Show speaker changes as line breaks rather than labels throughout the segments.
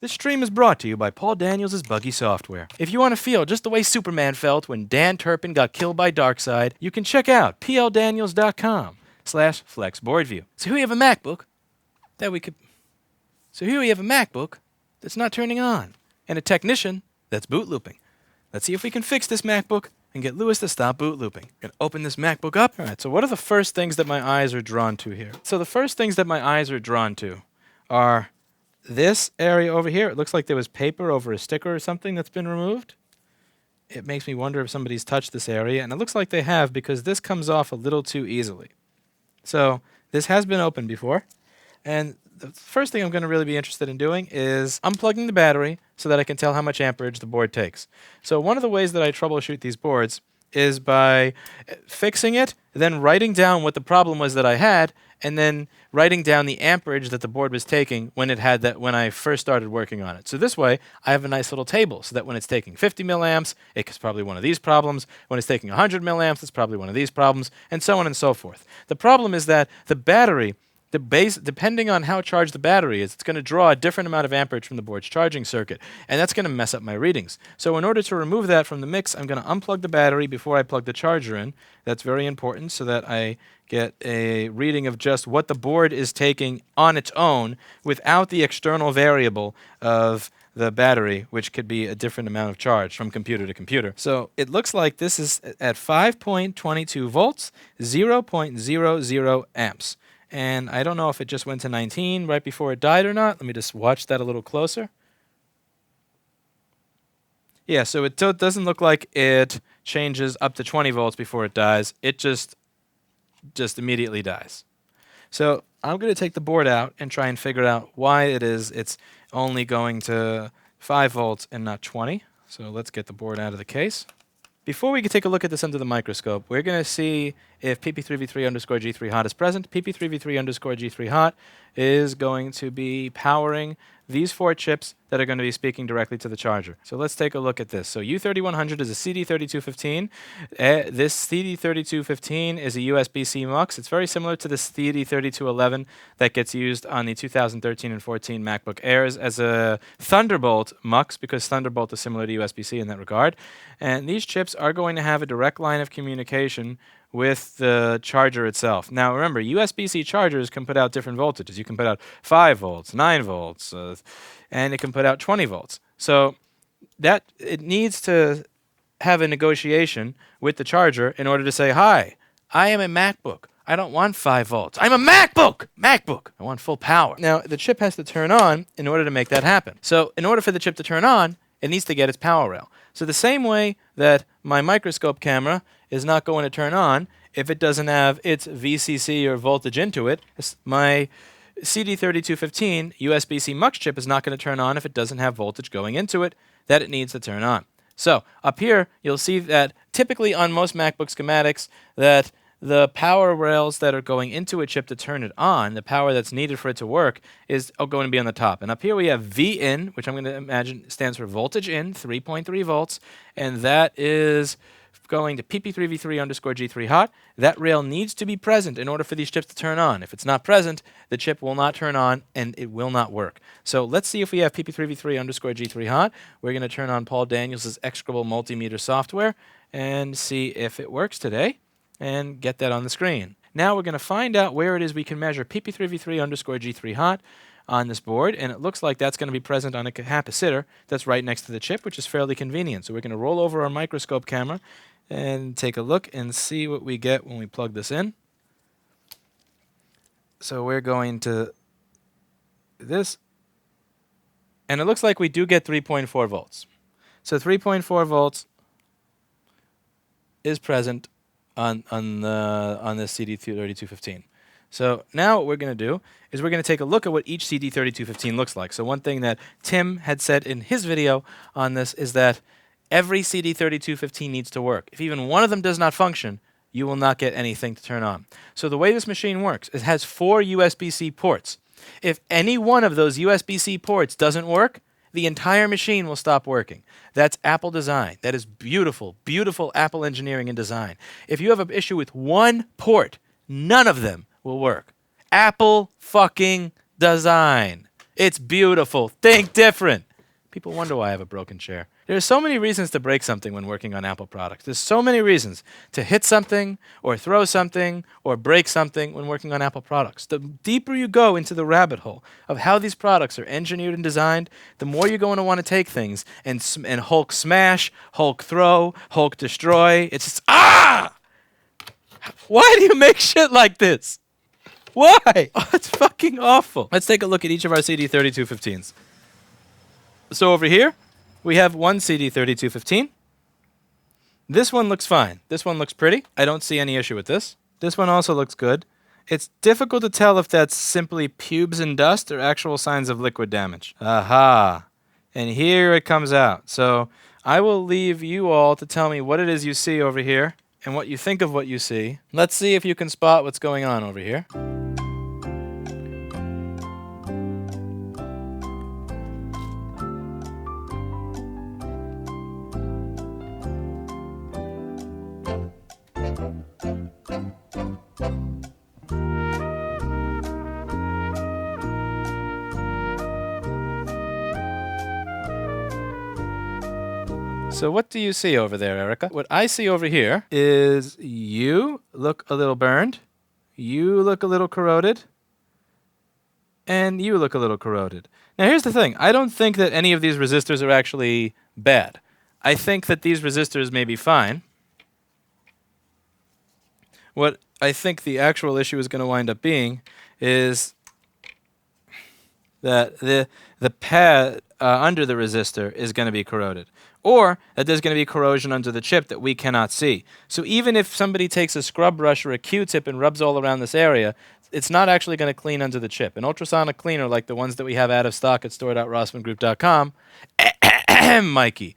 This stream is brought to you by Paul Daniels' Buggy Software. If you want to feel just the way Superman felt when Dan Turpin got killed by Darkseid, you can check out pldaniels.com/flexboardview. So here we have a MacBook that's not turning on, and a technician that's boot looping. Let's see if we can fix this MacBook and get Lewis to stop boot looping. I'm going to open this MacBook up. All right, so what are the first things that my eyes are drawn to here? So the first things that my eyes are drawn to are this area over here. It looks like there was paper over a sticker or something that's been removed. It makes me wonder if somebody's touched this area, and it looks like they have because this comes off a little too easily. So this has been opened before, and the first thing I'm going to really be interested in doing is unplugging the battery so that I can tell how much amperage the board takes. So one of the ways that I troubleshoot these boards is by fixing it, then writing down what the problem was that I had, and then writing down the amperage that the board was taking when I first started working on it. So this way, I have a nice little table so that when it's taking 50 milliamps, it's probably one of these problems. When it's taking 100 milliamps, it's probably one of these problems, and so on and so forth. The problem is that the battery, depending on how charged the battery is, it's going to draw a different amount of amperage from the board's charging circuit, and that's going to mess up my readings. So in order to remove that from the mix, I'm going to unplug the battery before I plug the charger in. That's very important so that I get a reading of just what the board is taking on its own without the external variable of the battery, which could be a different amount of charge from computer to computer. So it looks like this is at 5.22 volts, 0.00 amps. And I don't know if it just went to 19 right before it died or not. Let me just watch that a little closer. Yeah, so it doesn't look like it changes up to 20 volts before it dies. It just immediately dies. So I'm going to take the board out and try and figure out why it's only going to 5 volts and not 20. So let's get the board out of the case. Before we can take a look at this under the microscope, we're going to see if pp3v3_g3hot is present. pp3v3_g3hot is going to be powering these 4 chips that are going to be speaking directly to the charger. So let's take a look at this. So U3100 is a CD3215. This CD3215 is a USB-C MUX. It's very similar to the CD3211 that gets used on the 2013 and 14 MacBook Airs as a Thunderbolt MUX, because Thunderbolt is similar to USB-C in that regard. And these chips are going to have a direct line of communication with the charger itself. Now remember, USB-C chargers can put out different voltages. You can put out 5 volts, 9 volts, and it can put out 20 volts. So that it needs to have a negotiation with the charger in order to say, hi, I am a MacBook. I don't want 5 volts. I'm a MacBook! I want full power. Now, the chip has to turn on in order to make that happen. So in order for the chip to turn on, it needs to get its power rail. So the same way that my microscope camera is not going to turn on if it doesn't have its VCC or voltage into it, my CD3215 USB-C MUX chip is not going to turn on if it doesn't have voltage going into it that it needs to turn on. So up here, you'll see that typically on most MacBook schematics that the power rails that are going into a chip to turn it on, the power that's needed for it to work, is going to be on the top. And up here we have VIN, which I'm going to imagine stands for voltage in, 3.3 volts, and that is going to pp3v3_g3hot. That rail needs to be present in order for these chips to turn on. If it's not present, the chip will not turn on and it will not work. So let's see if we have pp3v3_g3hot. We're going to turn on Paul Daniels' execrable multimeter software and see if it works today and get that on the screen. Now we're going to find out where it is we can measure pp3v3_g3hot on this board, and it looks like that's going to be present on a capacitor that's right next to the chip, which is fairly convenient. So we're going to roll over our microscope camera and take a look and see what we get when we plug this in. So we're going to this, and it looks like we do get 3.4 volts. So 3.4 volts is present on this CD3215. So now what we're going to do is we're going to take a look at what each CD3215 looks like. So one thing that Tim had said in his video on this is that every CD3215 needs to work. If even one of them does not function, you will not get anything to turn on. So the way this machine works, it has 4 USB-C ports. If any one of those USB-C ports doesn't work, the entire machine will stop working. That's Apple design. That is beautiful, beautiful Apple engineering and design. If you have an issue with one port, none of them will work. Apple fucking design. It's beautiful. Think different. People wonder why I have a broken chair. There's so many reasons to break something when working on Apple products. There's so many reasons to hit something or throw something or break something when working on Apple products. The deeper you go into the rabbit hole of how these products are engineered and designed, the more you're going to want to take things and Hulk smash, Hulk throw, Hulk destroy. It's just, why do you make shit like this? Why? Oh, it's fucking awful. Let's take a look at each of our CD3215s. So over here, we have one CD3215. This one looks fine. This one looks pretty. I don't see any issue with this. This one also looks good. It's difficult to tell if that's simply pubes and dust or actual signs of liquid damage. Aha. And here it comes out. So I will leave you all to tell me what it is you see over here and what you think of what you see. Let's see if you can spot what's going on over here. So what do you see over there, Erica? What I see over here is you look a little burned, you look a little corroded, and you look a little corroded. Now here's the thing. I don't think that any of these resistors are actually bad. I think that these resistors may be fine. What I think the actual issue is going to wind up being is that the pad under the resistor is going to be corroded. Or that there's going to be corrosion under the chip that we cannot see. So even if somebody takes a scrub brush or a Q-tip and rubs all around this area, it's not actually going to clean under the chip. An ultrasonic cleaner like the ones that we have out of stock at store.rossmangroup.com, Mikey,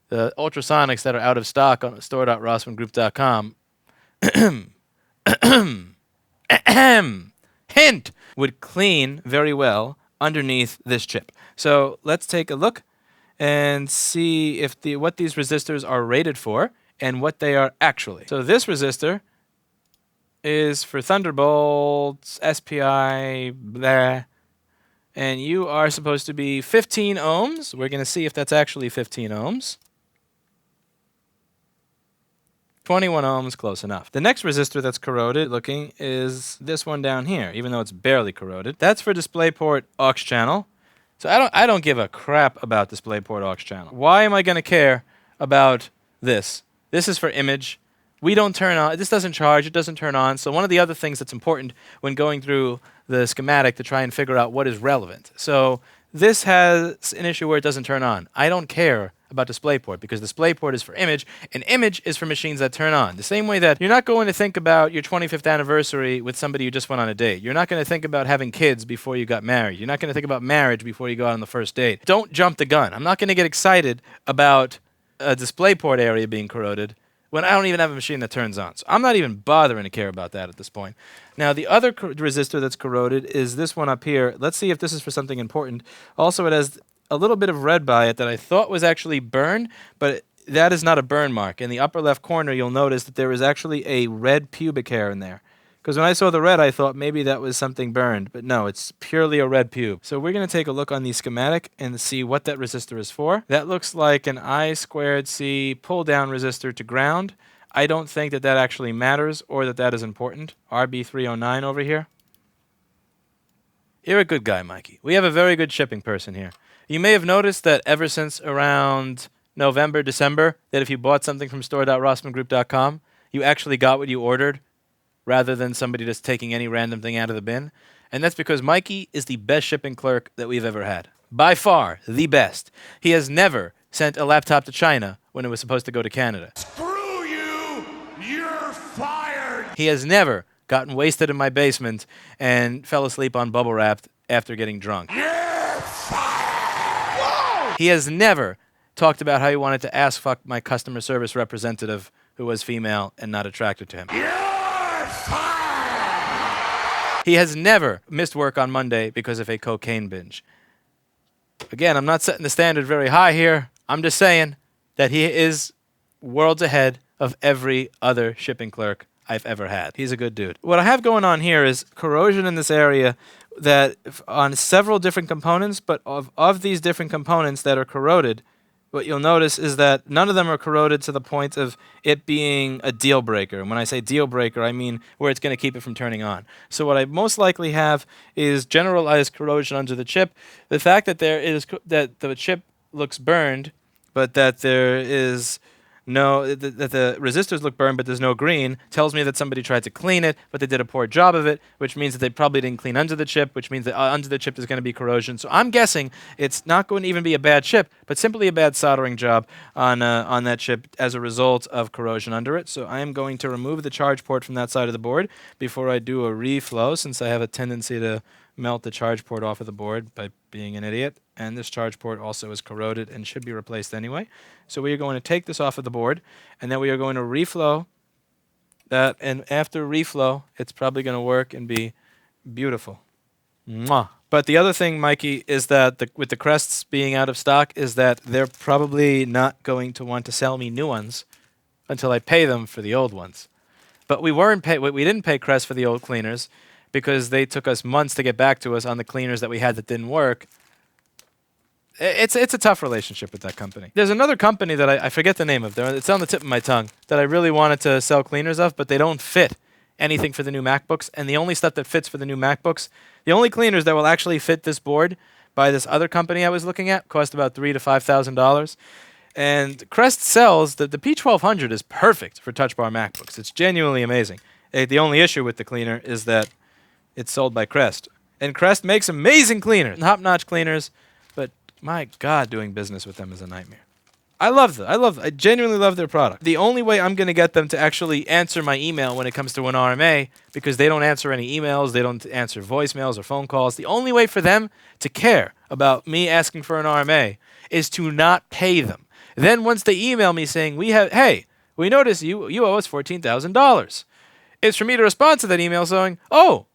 the ultrasonics that are out of stock on store.rossmangroup.com, hint, would clean very well underneath this chip. So let's take a look and see if what these resistors are rated for and what they are actually. So this resistor is for Thunderbolts, SPI, blah, and you are supposed to be 15 ohms. We're going to see if that's actually 15 ohms. 21 ohms, close enough. The next resistor that's corroded looking is this one down here, even though it's barely corroded. That's for DisplayPort aux channel. So I don't give a crap about DisplayPort aux channel. Why am I going to care about this? This is for image. We don't turn on, this doesn't charge, it doesn't turn on. So one of the other things that's important when going through the schematic to try and figure out what is relevant. So this has an issue where it doesn't turn on. I don't care about DisplayPort because DisplayPort is for image and image is for machines that turn on. The same way that you're not going to think about your 25th anniversary with somebody you just went on a date. You're not going to think about having kids before you got married. You're not going to think about marriage before you go out on the first date. Don't jump the gun. I'm not going to get excited about a DisplayPort area being corroded when I don't even have a machine that turns on. So I'm not even bothering to care about that at this point. Now, the other resistor that's corroded is this one up here. Let's see if this is for something important. Also, it has a little bit of red by it that I thought was actually burned, but that is not a burn mark. In the upper left corner, you'll notice that there is actually a red pubic hair in there. Because when I saw the red, I thought maybe that was something burned, but no, it's purely a red pube. So we're going to take a look on the schematic and see what that resistor is for. That looks like an I2C pull-down resistor to ground. I don't think that that actually matters or that that is important. RB309 over here. You're a good guy, Mikey. We have a very good shipping person here. You may have noticed that ever since around November, December, that if you bought something from store.rossmangroup.com, you actually got what you ordered rather than somebody just taking any random thing out of the bin. And that's because Mikey is the best shipping clerk that we've ever had. By far, the best. He has never sent a laptop to China when it was supposed to go to Canada.
Screw you! You're fired!
He has never gotten wasted in my basement and fell asleep on bubble wrap after getting drunk.
You're fired! Whoa!
He has never talked about how he wanted to ass fuck my customer service representative who was female and not attracted to him.
You're fired!
He has never missed work on Monday because of a cocaine binge. Again, I'm not setting the standard very high here. I'm just saying that he is worlds ahead of every other shipping clerk I've ever had. He's a good dude. What I have going on here is corrosion in this area that on several different components, but of these different components that are corroded, what you'll notice is that none of them are corroded to the point of it being a deal breaker. And when I say deal breaker, I mean where it's going to keep it from turning on. So what I most likely have is generalized corrosion under the chip. The fact that that the chip looks burned, but that there is that the resistors look burned, but there's no green, tells me that somebody tried to clean it, but they did a poor job of it, which means that they probably didn't clean under the chip, which means that under the chip there's going to be corrosion. So I'm guessing it's not going to even be a bad chip, but simply a bad soldering job on that chip as a result of corrosion under it. So I am going to remove the charge port from that side of the board before I do a reflow, since I have a tendency to melt the charge port off of the board by being an idiot. And this charge port also is corroded and should be replaced anyway. So we are going to take this off of the board, and then we are going to reflow that. And after reflow, it's probably going to work and be beautiful. Mwah. But the other thing, Mikey, is that with the crests being out of stock, is that they're probably not going to want to sell me new ones until I pay them for the old ones. But we didn't pay Crest for the old cleaners because they took us months to get back to us on the cleaners that we had that didn't work. It's a tough relationship with that company. There's another company that I forget the name of. It's on the tip of my tongue that I really wanted to sell cleaners of, but they don't fit anything for the new MacBooks. And the only stuff that fits for the new MacBooks, the only cleaners that will actually fit this board by this other company I was looking at, cost about $3,000 to $5,000. And Crest sells the P1200 is perfect for Touch Bar MacBooks. It's genuinely amazing. The only issue with the cleaner is that it's sold by Crest. And Crest makes amazing cleaners, top-notch cleaners, but my God, doing business with them is a nightmare. I genuinely love their product. The only way I'm going to get them to actually answer my email when it comes to an RMA, because they don't answer any emails, they don't answer voicemails or phone calls, the only way for them to care about me asking for an RMA is to not pay them. Then once they email me saying, hey, we notice you owe us $14,000. It's for me to respond to that email saying, oh,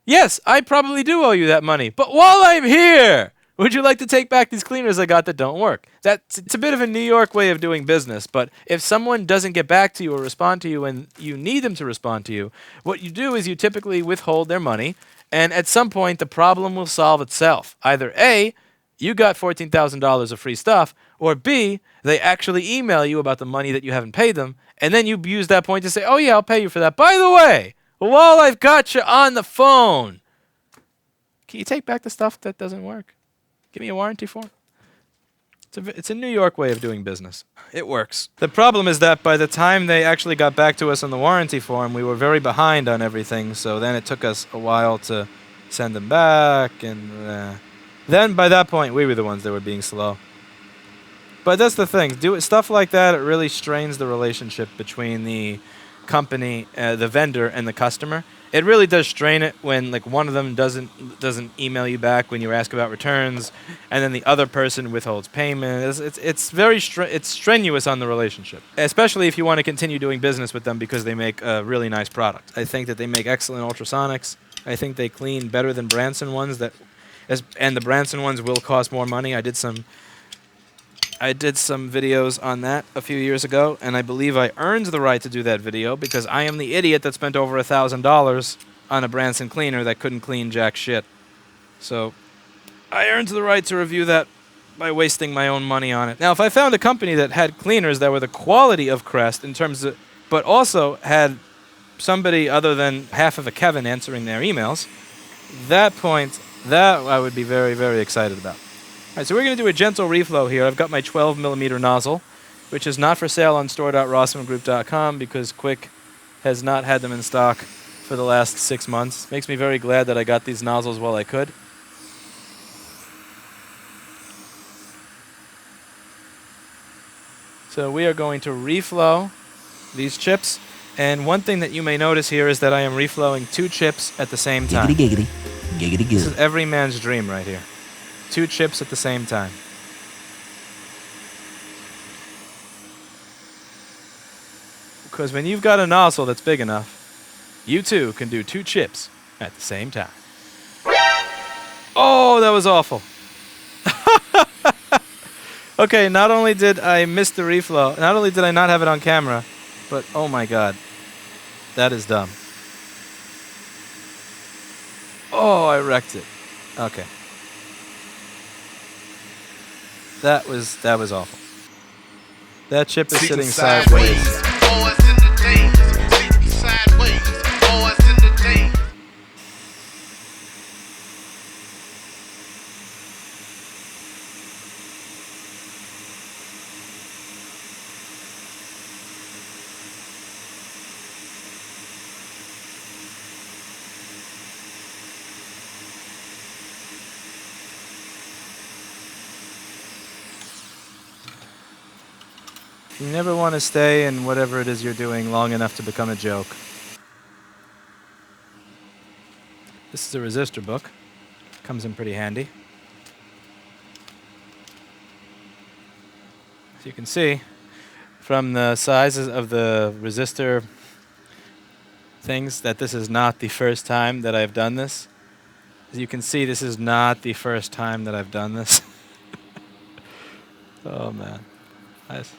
yes, I probably do owe you that money. But while I'm here, would you like to take back these cleaners I got that don't work? It's a bit of a New York way of doing business, but if someone doesn't get back to you or respond to you when you need them to respond to you, what you do is you typically withhold their money, and at some point the problem will solve itself. Either A, you got $14,000 of free stuff, or B, they actually email you about the money that you haven't paid them, and then you use that point to say, oh yeah, I'll pay you for that. By the way, while I've got you on the phone, can you take back the stuff that doesn't work? Give me a warranty form. It's a New York way of doing business. It works. The problem is that by the time they actually got back to us on the warranty form, we were very behind on everything, so then it took us a while to send them back, and then by that point, we were the ones that were being slow. But that's the thing. Stuff like that, it really strains the relationship between the company, the vendor, and the customer. It really does strain it when like one of them doesn't email you back when you ask about returns, and then the other person withholds payment. It's very strenuous on the relationship, especially if you want to continue doing business with them because they make a really nice product. I think that they make excellent ultrasonics. I think they clean better than Branson ones, and the Branson ones will cost more money. I did some videos on that a few years ago, and I believe I earned the right to do that video because I am the idiot that spent over $1,000 on a Branson cleaner that couldn't clean jack shit. So I earned the right to review that by wasting my own money on it. Now, if I found a company that had cleaners that were the quality of Crest in terms of, but also had somebody other than half of a Kevin answering their emails, that I would be very, very excited about. All right, so we're going to do a gentle reflow here. I've got my 12mm nozzle, which is not for sale on store.rossmangroup.com because Quick has not had them in stock for the last 6 months. Makes me very glad that I got these nozzles while I could. So we are going to reflow these chips. And one thing that you may notice here is that I am reflowing 2 chips at the same time.
Giggity, giggity. Giggity, giggity.
This is every man's dream right here. 2 chips at the same time. Because when you've got a nozzle that's big enough, you too can do 2 chips at the same time. Oh, that was awful. Okay, not only did I miss the reflow, not only did I not have it on camera, but oh my God. That is dumb. Oh, I wrecked it. Okay. That was awful. That chip is sitting sideways. You never want to stay in whatever it is you're doing long enough to become a joke. This is a resistor book. Comes in pretty handy. As you can see, from the sizes of the resistor things, that this is not the first time that I've done this. As you can see, this is not the first time that I've done this. Oh man. Nice.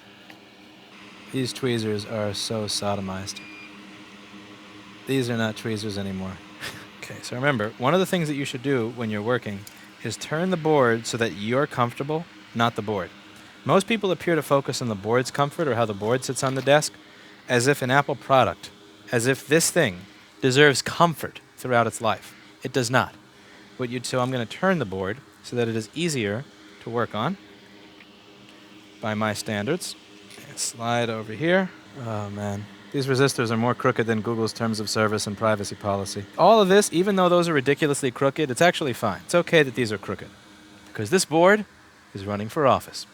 These tweezers are so sodomized. These are not tweezers anymore. Okay, so remember, one of the things that you should do when you're working is turn the board so that you're comfortable, not the board. Most people appear to focus on the board's comfort or how the board sits on the desk as if an Apple product, as if this thing deserves comfort throughout its life. It does not. So I'm going to turn the board so that it is easier to work on by my standards. And slide over here. Oh man. These resistors are more crooked than Google's terms of service and privacy policy. All of this, even though those are ridiculously crooked, it's actually fine. It's okay that these are crooked. Because this board is running for office.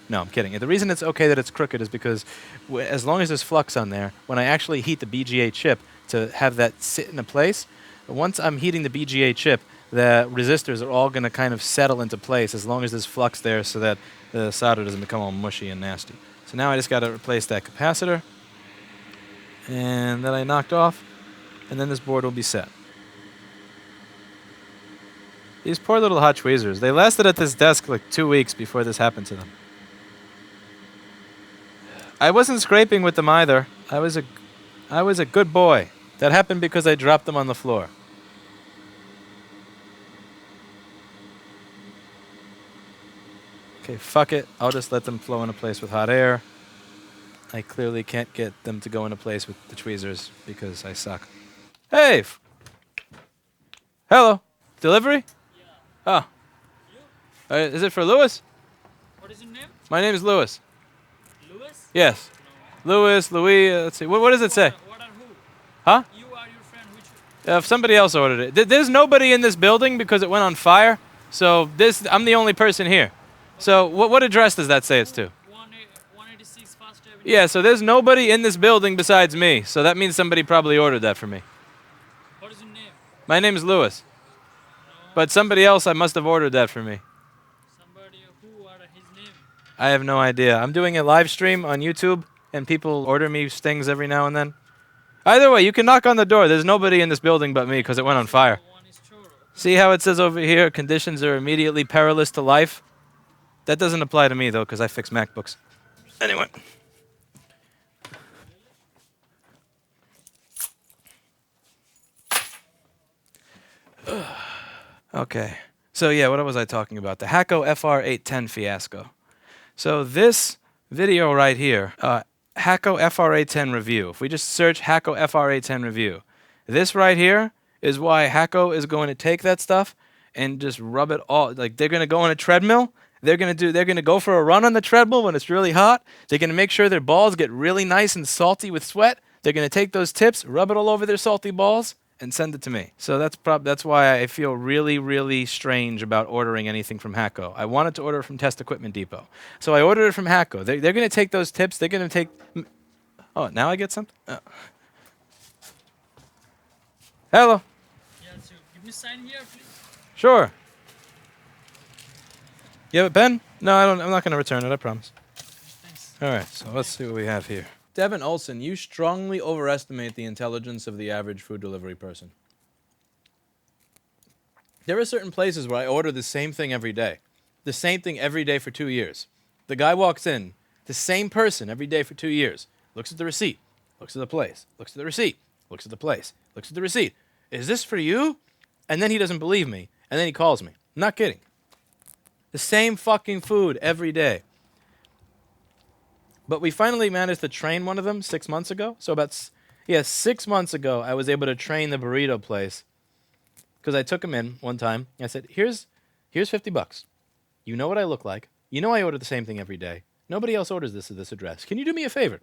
No, I'm kidding. The reason it's okay that it's crooked is because as long as there's flux on there, when I actually heat the BGA chip to have that sit in a place, once I'm heating the BGA chip, the resistors are all going to kind of settle into place as long as there's flux there so that the solder doesn't become all mushy and nasty. So now I just got to replace that capacitor. And that I knocked off, and then this board will be set. These poor little hot tweezers, they lasted at this desk like 2 weeks before this happened to them. I wasn't scraping with them either. I was a good boy. That happened because I dropped them on the floor. Okay, fuck it. I'll just let them flow into place with hot air. I clearly can't get them to go into place with the tweezers because I suck. Hey! Hello. Delivery? Yeah. Oh. Is it for Lewis?
What is your name?
My name is Lewis.
Lewis?
Yes.
No.
Louis, let's see. What does it say?
What are who?
Huh?
You are your friend, which?
If somebody else ordered it. There's nobody in this building because it went on fire. So I'm the only person here. So what address does that say it's to?
186 First Avenue.
Yeah, so there's nobody in this building besides me. So that means somebody probably ordered that for me.
What is your name?
My name is Lewis.
No.
But somebody else I must have ordered that for me.
Somebody who ordered his name?
I have no idea. I'm doing a live stream on YouTube, and people order me things every now and then. Either way, you can knock on the door. There's nobody in this building but me because it went on fire.
One is Choro.
See how it says over here, conditions are immediately perilous to life? That doesn't apply to me, though, because I fix MacBooks. Anyway. Okay. So, yeah, what was I talking about? The HAKKO FR810 fiasco. So this video right here, HAKKO FR810 review. If we just search HAKKO FR810 review, this right here is why HAKKO is going to take that stuff and just rub it all. Like, they're going to go on a treadmill. They're going to go for a run on the treadmill when it's really hot. They're going to make sure their balls get really nice and salty with sweat. They're going to take those tips, rub it all over their salty balls, and send it to me. So that's why I feel really, really strange about ordering anything from HAKKO. I wanted to order from Test Equipment Depot. So I ordered it from HAKKO. They're going to take those tips. They're going to take... Oh, now I get something? Oh. Hello.
Yeah, so give me sign here, please.
Sure. You have a pen? No, I'm not going to return it, I promise.
Thanks.
All right, so let's see what we have here. Devin Olson, you strongly overestimate the intelligence of the average food delivery person. There are certain places where I order the same thing every day. The same thing every day for 2 years. The guy walks in, the same person every day for 2 years, looks at the receipt, looks at the place, looks at the receipt, looks at the place, looks at the receipt. Is this for you? And then he doesn't believe me. And then he calls me. I'm not kidding. The same fucking food every day. But we finally managed to train one of them 6 months ago. So 6 months ago, I was able to train the burrito place. Because I took him in one time. I said, here's $50. You know what I look like. You know I order the same thing every day. Nobody else orders this at this address. Can you do me a favor?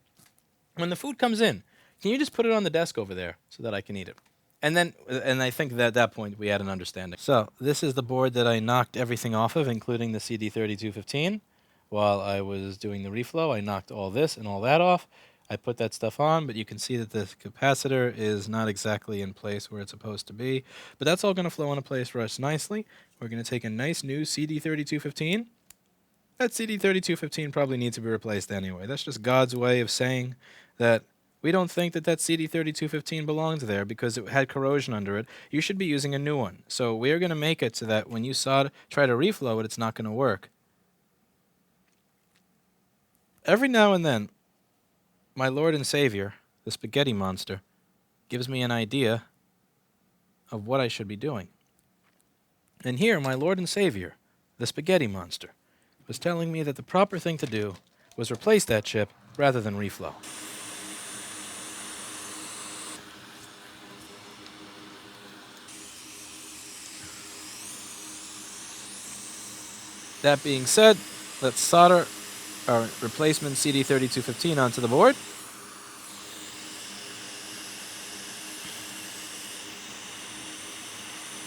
When the food comes in, can you just put it on the desk over there so that I can eat it? And I think that at that point we had an understanding. So this is the board that I knocked everything off of, including the CD3215. While I was doing the reflow, I knocked all this and all that off. I put that stuff on, but you can see that the capacitor is not exactly in place where it's supposed to be. But that's all going to flow into place for us nicely. We're going to take a nice new CD3215. That CD3215 probably needs to be replaced anyway. That's just God's way of saying that we don't think that CD3215 belongs there because it had corrosion under it. You should be using a new one. So we're going to make it so that when you try to reflow it, it's not going to work. Every now and then, my Lord and Savior, the spaghetti monster, gives me an idea of what I should be doing. And here, my Lord and Savior, the spaghetti monster, was telling me that the proper thing to do was replace that chip rather than reflow. That being said, let's solder our replacement CD3215 onto the board.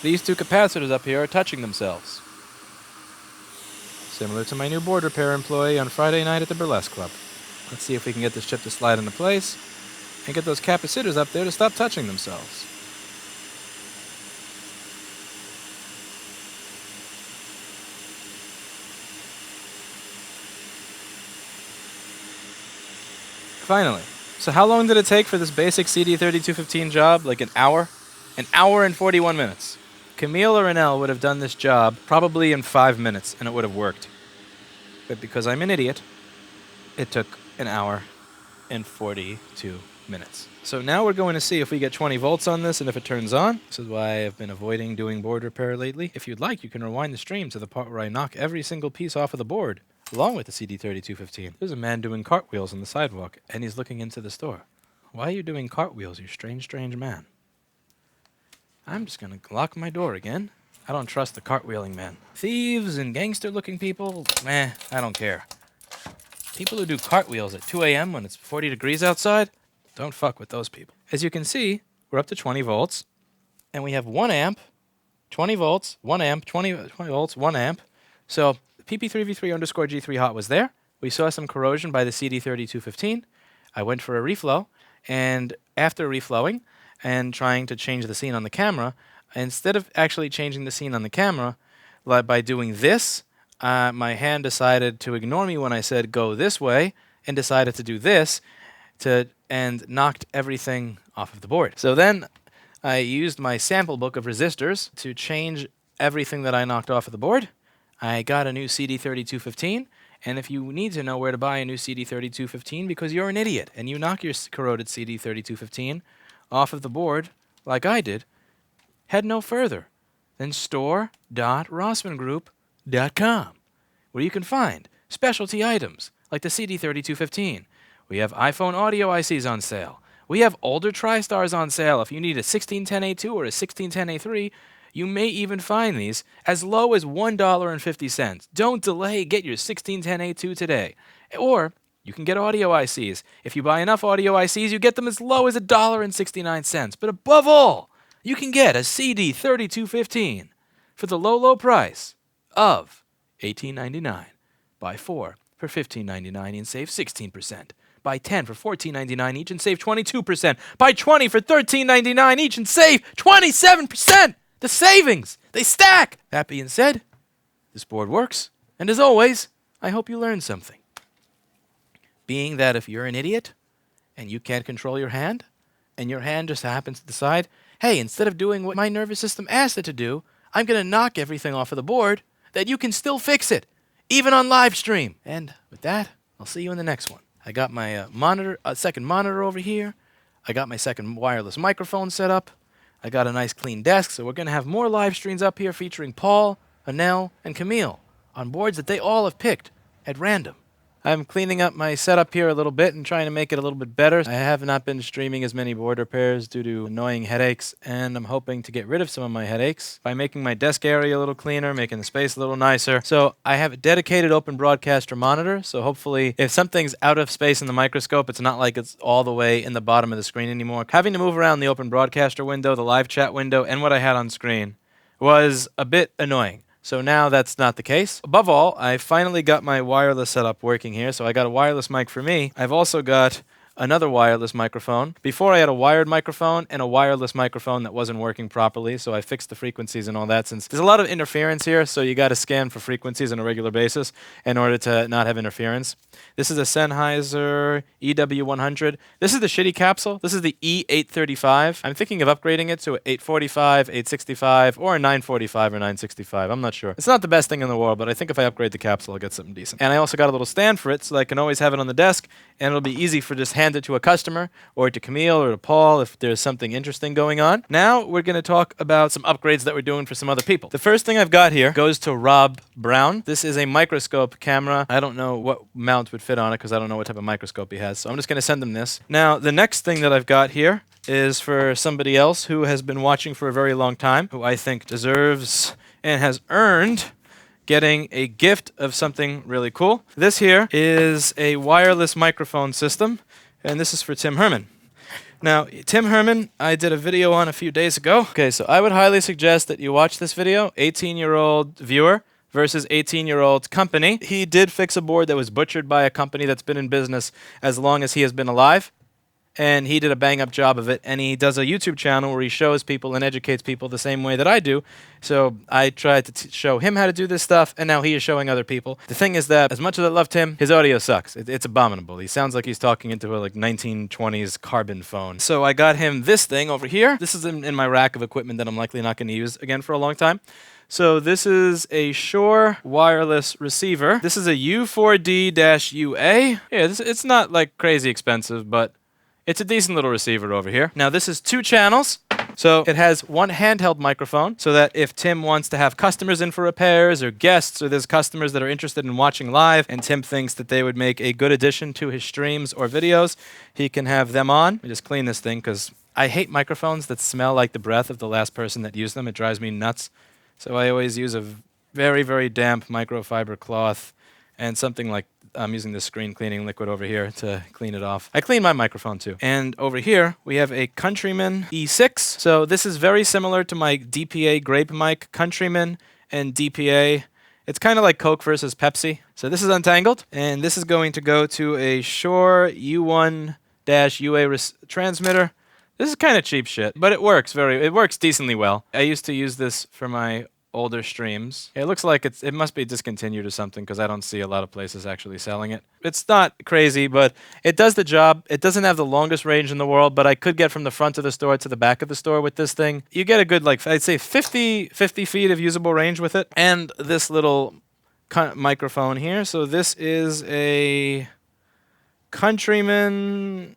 These two capacitors up here are touching themselves. Similar to my new board repair employee on Friday night at the Burlesque Club. Let's see if we can get this chip to slide into place and get those capacitors up there to stop touching themselves. Finally. So how long did it take for this basic CD3215 job? Like an hour? An hour and 41 minutes. Camille or Renelle would have done this job probably in 5 minutes and it would have worked. But because I'm an idiot, it took an hour and 42 minutes. So now we're going to see if we get 20 volts on this and if it turns on. This is why I've been avoiding doing board repair lately. If you'd like, you can rewind the stream to the part where I knock every single piece off of the board, along with the CD3215. There's a man doing cartwheels on the sidewalk, and he's looking into the store. Why are you doing cartwheels, you strange, strange man? I'm just going to lock my door again. I don't trust the cartwheeling man. Thieves and gangster-looking people, meh, I don't care. People who do cartwheels at 2 a.m. when it's 40 degrees outside, don't fuck with those people. As you can see, we're up to 20 volts, and we have 1 amp, 20 volts, 1 amp, 20 volts, 1 amp. So PP3V3_G3 hot was there. We saw some corrosion by the CD3215. I went for a reflow, and after reflowing and trying to change the scene on the camera, instead of actually changing the scene on the camera, by doing this, my hand decided to ignore me when I said go this way, and decided to do this, and knocked everything off of the board. So then I used my sample book of resistors to change everything that I knocked off of the board. I got a new CD3215, and if you need to know where to buy a new CD3215 because you're an idiot and you knock your corroded CD3215 off of the board like I did, head no further than store.rossmangroup.com, where you can find specialty items like the CD3215. We have iPhone audio ICs on sale. We have older TriStars on sale. If you need a 1610A2 or a 1610A3, you may even find these as low as $1.50. Don't delay. Get your 1610A2 today. Or you can get audio ICs. If you buy enough audio ICs, you get them as low as $1.69. But above all, you can get a CD3215 for the low, low price of $18.99. Buy 4 for $15.99 and save 16%. Buy 10 for $14.99 each and save 22%. Buy 20 for $13.99 each and save 27%. The savings, they stack. That being said, this board works. And as always, I hope you learned something. Being that if you're an idiot and you can't control your hand, and your hand just happens to decide, hey, instead of doing what my nervous system asked it to do, I'm going to knock everything off of the board, that you can still fix it, even on live stream. And with that, I'll see you in the next one. I got my second monitor over here. I got my second wireless microphone set up. I got a nice clean desk, so we're going to have more live streams up here featuring Paul, Anel, and Camille on boards that they all have picked at random. I'm cleaning up my setup here a little bit and trying to make it a little bit better. I have not been streaming as many board repairs due to annoying headaches, and I'm hoping to get rid of some of my headaches by making my desk area a little cleaner, making the space a little nicer. So I have a dedicated open broadcaster monitor, so hopefully if something's out of space in the microscope, it's not like it's all the way in the bottom of the screen anymore. Having to move around the open broadcaster window, the live chat window, and what I had on screen was a bit annoying. So now that's not the case. Above all, I finally got my wireless setup working here. So I got a wireless mic for me. I've also got another wireless microphone. Before I had a wired microphone and a wireless microphone that wasn't working properly, so I fixed the frequencies and all that since there's a lot of interference here, so you got to scan for frequencies on a regular basis in order to not have interference. This is a Sennheiser EW100. This is the shitty capsule. This is the E835. I'm thinking of upgrading it to an 845, 865, or a 945 or 965. I'm not sure. It's not the best thing in the world, but I think if I upgrade the capsule, I'll get something decent. And I also got a little stand for it, so I can always have it on the desk, and it'll be easy for just hand it to a customer, or to Camille, or to Paul if there's something interesting going on. Now we're going to talk about some upgrades that we're doing for some other people. The first thing I've got here goes to Rob Brown. This is a microscope camera. I don't know what mount would fit on it because I don't know what type of microscope he has, so I'm just going to send him this. Now the next thing that I've got here is for somebody else who has been watching for a very long time, who I think deserves and has earned getting a gift of something really cool. This here is a wireless microphone system, and this is for Tim Herman. Now, Tim Herman, I did a video on a few days ago. Okay, so I would highly suggest that you watch this video, 18-year-old viewer versus 18-year-old company. He did fix a board that was butchered by a company that's been in business as long as he has been alive, and he did a bang-up job of it, and he does a YouTube channel where he shows people and educates people the same way that I do. So I tried to show him how to do this stuff, and now he is showing other people. The thing is that, as much as I loved him, his audio sucks. It's abominable. He sounds like he's talking into a 1920s carbon phone. So I got him this thing over here. This is in my rack of equipment that I'm likely not going to use again for a long time. So this is a Shure wireless receiver. This is a U4D-UA. Yeah, it's not like crazy expensive, but it's a decent little receiver over here. Now this is 2 channels. So it has one handheld microphone so that if Tim wants to have customers in for repairs or guests, or there's customers that are interested in watching live and Tim thinks that they would make a good addition to his streams or videos, he can have them on. Let me just clean this thing because I hate microphones that smell like the breath of the last person that used them. It drives me nuts. So I always use a very, very damp microfiber cloth and something like I'm using this screen cleaning liquid over here to clean it off. I clean my microphone too. And over here, we have a Countryman E6. So this is very similar to my DPA grape mic. Countryman and DPA. It's kind of like Coke versus Pepsi. So this is untangled, and this is going to go to a Shure U1-UA transmitter. This is kind of cheap shit, but it works decently well. I used to use this for my older streams. It looks like it must be discontinued or something because I don't see a lot of places actually selling it. It's not crazy, but it does the job. It doesn't have the longest range in the world, but I could get from the front of the store to the back of the store with this thing. You get a good, I'd say 50 feet of usable range with it. And this little microphone here. So this is a Countryman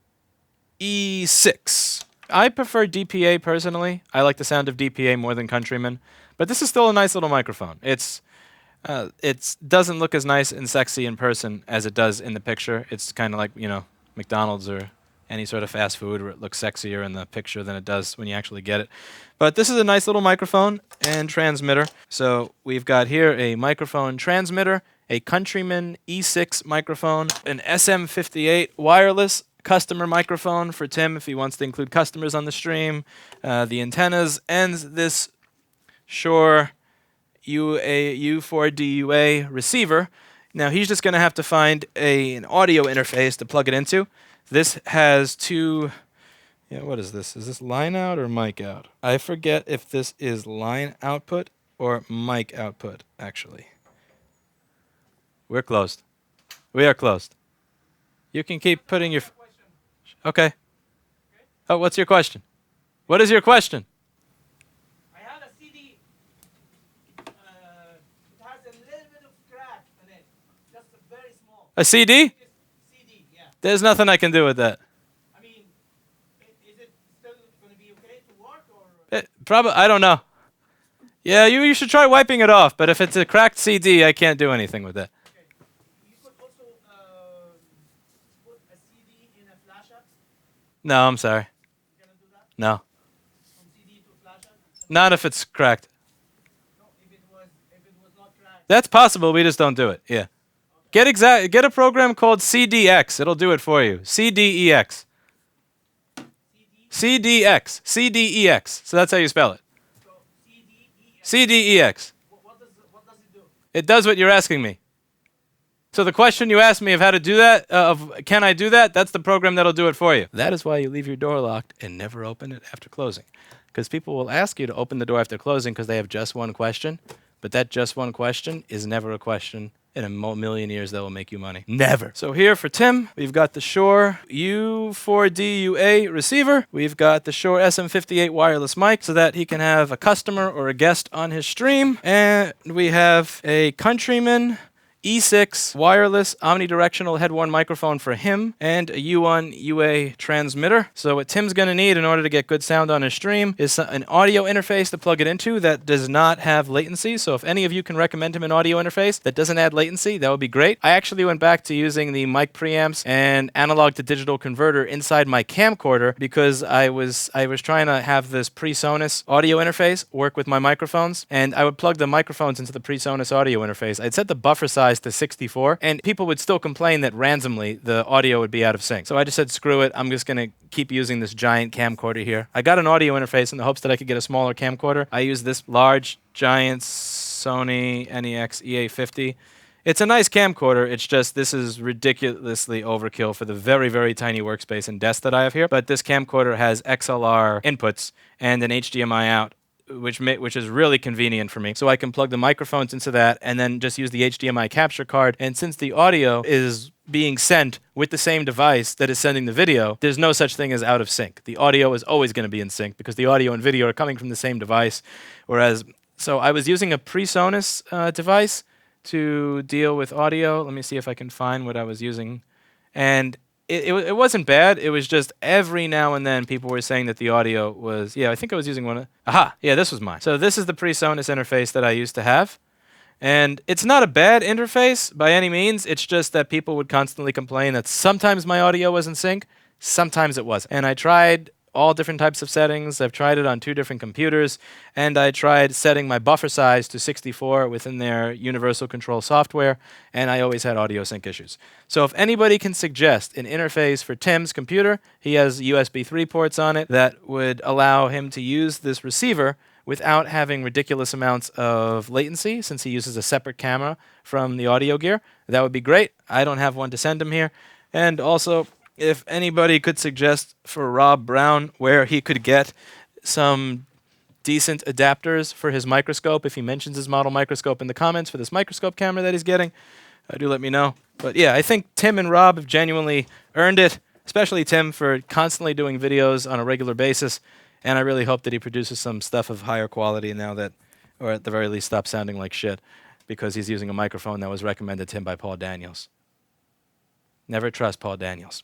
E6. I prefer DPA personally. I like the sound of DPA more than Countryman. But this is still a nice little microphone. It doesn't look as nice and sexy in person as it does in the picture. It's kind of like, McDonald's or any sort of fast food where it looks sexier in the picture than it does when you actually get it. But this is a nice little microphone and transmitter. So we've got here a microphone transmitter, a Countryman E6 microphone, an SM58 wireless customer microphone for Tim if he wants to include customers on the stream, the antennas, and this Shure U4D-UA receiver. Now he's just going to have to find an audio interface to plug it into. This has 2... Yeah, what is this? Is this line out or mic out? I forget if this is line output or mic output, actually. We're closed. We are closed. You can keep putting your... Okay. Oh, what's your question? What is your question?
I have a CD. It has a little bit of crack in it, just a very small.
A CD?
CD, yeah.
There's nothing I can do with that.
I mean,
Probably, I don't know. Yeah, you should try wiping it off, but if it's a cracked CD, I can't do anything with it.
Okay. You could also put a CD in a flasher.
No, I'm sorry.
You gonna do that?
No.
From CD to flasher?
Not if it's cracked.
No, if it was not cracked.
That's possible, we just don't do it. Yeah. Get a program called CDX. It'll do it for you. CDEX. CDX. CDEX. So that's how you spell it.
So CDE.
CDEX.
What does it do?
It does what you're asking me. So the question you asked me of how to do that, of can I do that, that's the program that'll do it for you. That is why you leave your door locked and never open it after closing. Because people will ask you to open the door after closing because they have just one question. But that just one question is never a question in a million years that will make you money. Never. So here for Tim, we've got the Shure U4DUA receiver. We've got the Shure SM58 wireless mic so that he can have a customer or a guest on his stream. And we have a Countryman E6 wireless omnidirectional head-worn microphone for him and a U1 UA transmitter. So what Tim's going to need in order to get good sound on his stream is an audio interface to plug it into that does not have latency. So if any of you can recommend him an audio interface that doesn't add latency, that would be great. I actually went back to using the mic preamps and analog to digital converter inside my camcorder because I was trying to have this PreSonus audio interface work with my microphones, and I would plug the microphones into the PreSonus audio interface. I'd set the buffer size to 64, and people would still complain that randomly the audio would be out of sync. So I just said, screw it, I'm just going to keep using this giant camcorder here. I got an audio interface in the hopes that I could get a smaller camcorder. I use this large, giant Sony NEX EA50. It's a nice camcorder, it's just this is ridiculously overkill for the very, very tiny workspace and desk that I have here. But this camcorder has XLR inputs and an HDMI out, which is really convenient for me. So I can plug the microphones into that and then just use the HDMI capture card. And since the audio is being sent with the same device that is sending the video, there's no such thing as out of sync. The audio is always going to be in sync because the audio and video are coming from the same device. So I was using a PreSonus device to deal with audio. Let me see if I can find what I was using. And it wasn't bad. It was just every now and then people were saying that the audio was, I think I was using one. Aha, yeah, this was mine. So this is the PreSonus interface that I used to have. And it's not a bad interface by any means. It's just that people would constantly complain that sometimes my audio was in sync, sometimes it wasn't. And I tried all different types of settings. I've tried it on 2 different computers, and I tried setting my buffer size to 64 within their universal control software, and I always had audio sync issues. So if anybody can suggest an interface for Tim's computer, he has USB 3 ports on it that would allow him to use this receiver without having ridiculous amounts of latency, since he uses a separate camera from the audio gear, that would be great. I don't have one to send him here. And also, if anybody could suggest for Rob Brown where he could get some decent adapters for his microscope, if he mentions his model microscope in the comments for this microscope camera that he's getting, do let me know. But yeah, I think Tim and Rob have genuinely earned it, especially Tim for constantly doing videos on a regular basis. And I really hope that he produces some stuff of higher quality now that, or at the very least stop sounding like shit, because he's using a microphone that was recommended to him by Paul Daniels. Never trust Paul Daniels.